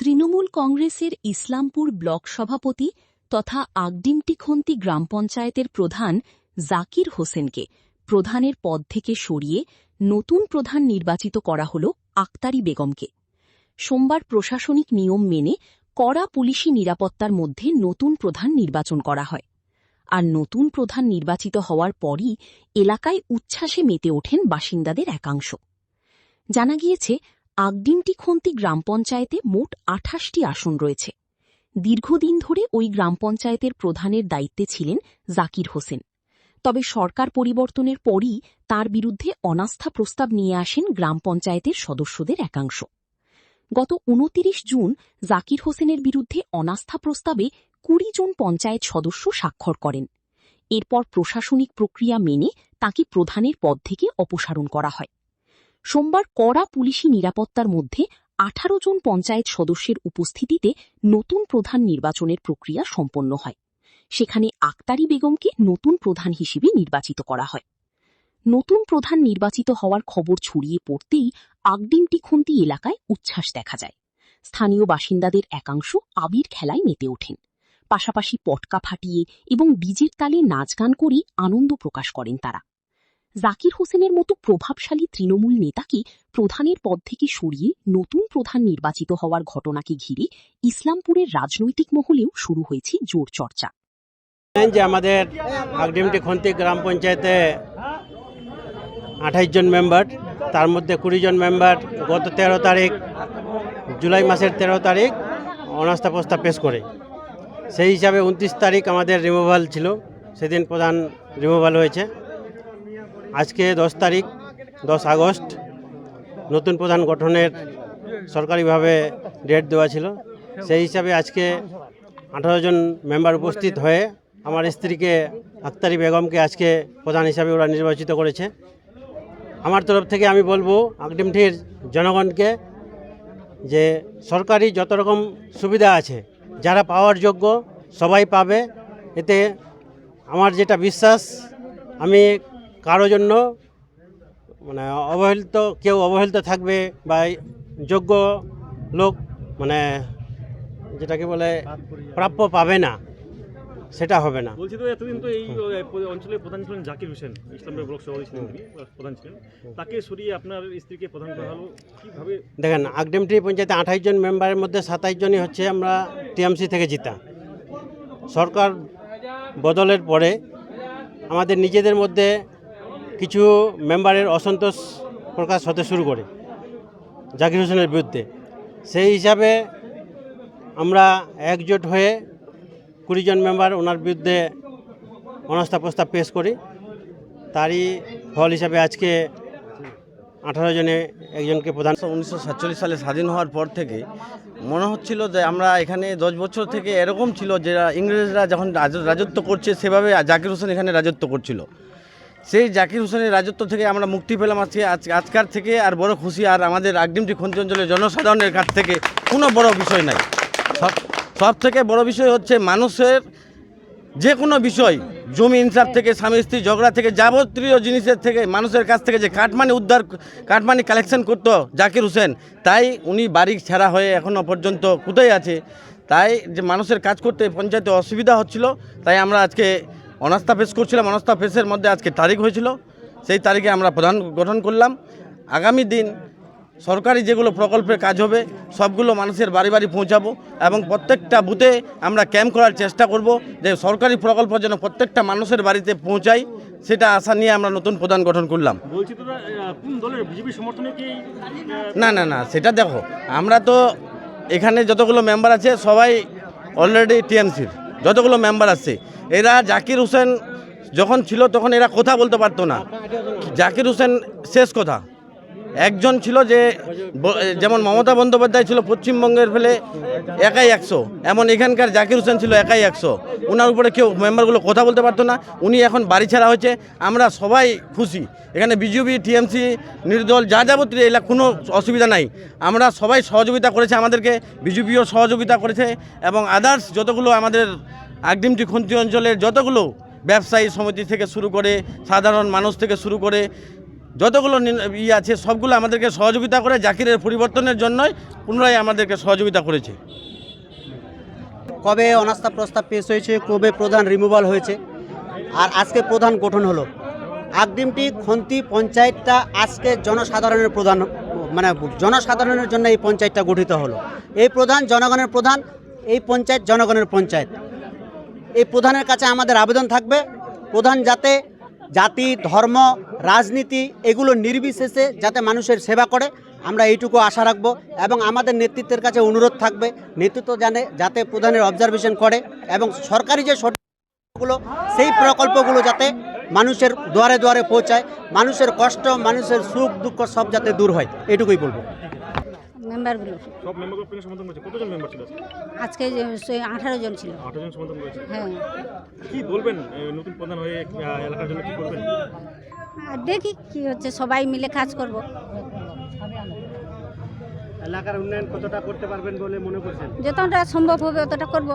তৃণমূল কংগ্রেসের ইসলামপুর ব্লক সভাপতি তথা আগডিমটিখন্তি গ্রাম পঞ্চায়েতের প্রধান জাকির হোসেনকে প্রধানের পদ থেকে সরিয়ে নতুন প্রধান নির্বাচিত করা হল আক্তারি বেগমকে। সোমবার প্রশাসনিক নিয়ম মেনে কড়া পুলিশি নিরাপত্তার মধ্যে নতুন প্রধান নির্বাচন করা হয়। আর নতুন প্রধান নির্বাচিত হওয়ার পরই এলাকায় উচ্ছ্বাসে মেতে ওঠেন বাসিন্দাদের একাংশ। জানা গিয়েছে, আগডিমটিখন্তি গ্রাম পঞ্চায়েতে মোট ২৮টি আসন রয়েছে। দীর্ঘদিন ধরে ওই গ্রাম পঞ্চায়েতের প্রধানের দায়িত্বে ছিলেন জাকির হোসেন। তবে সরকার পরিবর্তনের পরই তার বিরুদ্ধে অনাস্থা প্রস্তাব নিয়ে আসেন গ্রাম পঞ্চায়েতের সদস্যদের একাংশ। গত ২৯ জুন জাকির হোসেনের বিরুদ্ধে অনাস্থা প্রস্তাবে ২০ জন পঞ্চায়েত সদস্য স্বাক্ষর করেন। এরপর প্রশাসনিক প্রক্রিয়া মেনে তাকে প্রধানের পদ থেকে অপসারণ করা হয়। সোমবার কড়া পুলিশি নিরাপত্তার মধ্যে ১৮ জন পঞ্চায়েত সদস্যের উপস্থিতিতে নতুন প্রধান নির্বাচনের প্রক্রিয়া সম্পন্ন হয়। সেখানে আক্তারি বেগমকে নতুন প্রধান হিসেবে নির্বাচিত করা হয়। নতুন প্রধান নির্বাচিত হওয়ার খবর ছড়িয়ে পড়তেই আগডিমটিখন্তি এলাকায় উচ্ছ্বাস দেখা যায়। স্থানীয় বাসিন্দাদের একাংশ আবির খেলায় মেতে ওঠেন। পাশাপাশি পটকা ফাটিয়ে এবং ডিজের তালে নাচ গান করে আনন্দ প্রকাশ করেন তারা। জাকির হোসেনের মতো প্রভাবশালী তৃণমূল নেতাকে প্রধানের পদ থেকে সরিয়ে নতুন প্রধান নির্বাচিত হওয়ার ঘটনাকে ঘিরে ইসলামপুরের রাজনৈতিক মহলেও শুরু হয়েছে জোর চর্চা। যে আমাদের আগডিমটিখন্তি গ্রাম পঞ্চায়েতে ২৮ জন মেম্বার, তার মধ্যে ২০ জন মেম্বার গত ১৩ তারিখ জুলাই মাসের ১৩ তারিখ অনাস্থা প্রস্তাব পেশ করে। সেই হিসাবে ২৯ তারিখ আমাদের রিমুভাল ছিল, সেদিন প্রধান রিমুভাল হয়েছে। আজকে ১০ তারিখ ১০ আগস্ট নতুন প্রধান গঠনের সরকারিভাবে ডেট দেওয়া ছিল। সেই হিসাবে আজকে ১৮ জন মেম্বার উপস্থিত হয়ে আমার স্ত্রীকে আক্তারি বেগমকে আজকে প্রধান হিসাবে ওরা নির্বাচিত করেছে। আমার তরফ থেকে আমি বলবো আগডিমটির জনগণকে যে সরকারি যত রকম সুবিধা আছে যারা পাওয়ার যোগ্য সবাই পাবে। এতে আমার যেটা বিশ্বাস, আমি কারো জন্য কেউ অবহেলিত থাকবে বা যোগ্য লোক যেটাকে বলে প্রাপ্য পাবে না, সেটা হবে না। বলছি তো এতদিন তো এই অঞ্চলের প্রধান ছিলেন জাকির হোসেন, ইসলামপুর ব্লক সভাপতি ছিলেন, তিনি প্রধান ছিলেন। তাকে সরিয়ে আপনার স্ত্রীকে প্রধান করা হলো কীভাবে? দেখেন, আগডিমটি পঞ্চায়েতে ২৮ জন মেম্বারের মধ্যে ২৭ জনই হচ্ছে আমরা টিএমসি থেকে জিতা। সরকার বদলের পরে আমাদের নিজেদের মধ্যে কিছু মেম্বারের অসন্তোষ প্রকাশ হতে শুরু করে জাকির হোসেনের বিরুদ্ধে। সেই হিসাবে আমরা একজোট হয়ে ২০ জন মেম্বার ওনার বিরুদ্ধে অনাস্থা প্রস্তাব পেশ করি। তারই ফল হিসাবে আজকে ১৮ জনে একজনকে প্রধান। ১৯৪৭ সালে স্বাধীন হওয়ার পর থেকে মনে হচ্ছিল যে আমরা এখানে 10 বছর থেকে এরকম ছিল যে ইংরেজরা যখন রাজত্ব করছে সেভাবে জাকির হোসেন এখানে রাজত্ব করছিল। সেই জাকির হোসেনের রাজত্ব থেকে আমরা মুক্তি পেলাম আজকার থেকে। আর বড় খুশি, আর আমাদের আগডিমটিখন্তি অঞ্চলের জনসাধারণের কাছ থেকে কোনো বড় বিষয় নাই। সব থেকে বড় বিষয় হচ্ছে মানুষের যে কোনো বিষয়, জমি ইনসাফ থেকে স্বামী স্ত্রী ঝগড়া থেকে যাবতীয় জিনিসের থেকে মানুষের কাছ থেকে যে কাটমানি কালেকশন করতো জাকির হোসেন, তাই উনি বাড়ি ছাড়া হয়ে এখনও পর্যন্ত কোথায় আছে। তাই যে মানুষের কাজ করতে পঞ্চায়েতে অসুবিধা হচ্ছিল, তাই আমরা আজকে অনাস্থা পেশ করছিলাম। অনাস্থা পেশের মধ্যে আজকে তারিখ হয়েছিল, সেই তারিখে আমরা প্রধান গঠন করলাম। আগামী দিন সরকারি যেগুলো প্রকল্পের কাজ হবে সবগুলো মানুষের বাড়ি বাড়ি পৌঁছাবো এবং প্রত্যেকটা বুথে আমরা ক্যাম্প করার চেষ্টা করব যে সরকারি প্রকল্প যেন প্রত্যেকটা মানুষের বাড়িতে পৌঁছায়, সেটা আশা নিয়ে আমরা নতুন প্রধান গঠন করলাম। বলছি তো কোন দলের বিজেপি সমর্থনে কি? না, সেটা দেখো, আমরা তো এখানে যতগুলো মেম্বার আছে সবাই অলরেডি টিএমসির যতগুলো মেম্বার আছে। এরা জাকির হোসেন যখন ছিল তখন এরা কথা বলতে পারতো না। জাকির হোসেন শেষ কথা একজন ছিল, যেমন মমতা বন্দ্যোপাধ্যায় ছিল পশ্চিমবঙ্গের ফেলে একাই ১০০, এমন এখানকার জাকির হোসেন ছিল একাই ১০০। ওনার উপরে কেউ মেম্বারগুলো কথা বলতে পারতো না। উনি এখন বাড়ি ছাড়া হয়েছে, আমরা সবাই খুশি। এখানে বিজেপি টিএমসি নির্দল যা যাবতীয় এলাকা কোনো অসুবিধা নাই। আমরা সবাই সহযোগিতা করেছে, আমাদেরকে বিজেপিও সহযোগিতা করেছে এবং আদার্স যতগুলো আমাদের আগডিমটিখন্তি অঞ্চলের যতগুলো ব্যবসায়ী সমিতি থেকে শুরু করে সাধারণ মানুষ থেকে শুরু করে যতগুলো আছে সবগুলো আমাদেরকে সহযোগিতা করে জাকিরের পরিবর্তনের জন্যই পুনরায় আমাদেরকে সহযোগিতা করেছে। কবে অনাস্থা প্রস্তাব পেশ হয়েছে, কবে প্রধান রিমুভাল হয়েছে, আর আজকে প্রধান গঠন হলো। আগডিমটি খন্তি পঞ্চায়েতটা আজকে জনসাধারণের প্রধান, মানে জনসাধারণের জন্য এই পঞ্চায়েতটা গঠিত হলো। এই প্রধান জনগণের প্রধান, এই পঞ্চায়েত জনগণের পঞ্চায়েত। এই প্রধানের কাছে আমাদের আবেদন থাকবে, প্রধান যাতে জাতি, ধর্ম, রাজনীতি এগুলো নির্বিশেষে যাতে মানুষের সেবা করে, আমরা এইটুকু আশা রাখবো। এবং আমাদের নেতৃত্বের কাছে অনুরোধ থাকবে, নেতৃত্ব যাতে প্রধানের অবজারভেশন করে এবং সরকারি যে প্রকল্পগুলো সেই প্রকল্পগুলো যাতে মানুষের দুয়ারে দুয়ারে পৌঁছায়, মানুষের কষ্ট, মানুষের সুখ দুঃখ সব যাতে দূর হয়, এটুকুই বলবো। মেম্বারগুলো সব মেম্বারগুলো আপনাকে সমর্থন করেছে। কতজন মেম্বার ছিল আজকে? আজকে 18 জন ছিল। 18 জন সমর্থন করেছে। হ্যাঁ, কি বলবেন নতুন প্রধান হয়ে এলাকার জন্য কি করবেন? আর দেখি কি হচ্ছে, সবাই মিলে কাজ করব। এলাকার উন্নয়ন কতটা করতে পারবেন বলে মনে করছেন? যতটা সম্ভব হবে অতটা করব।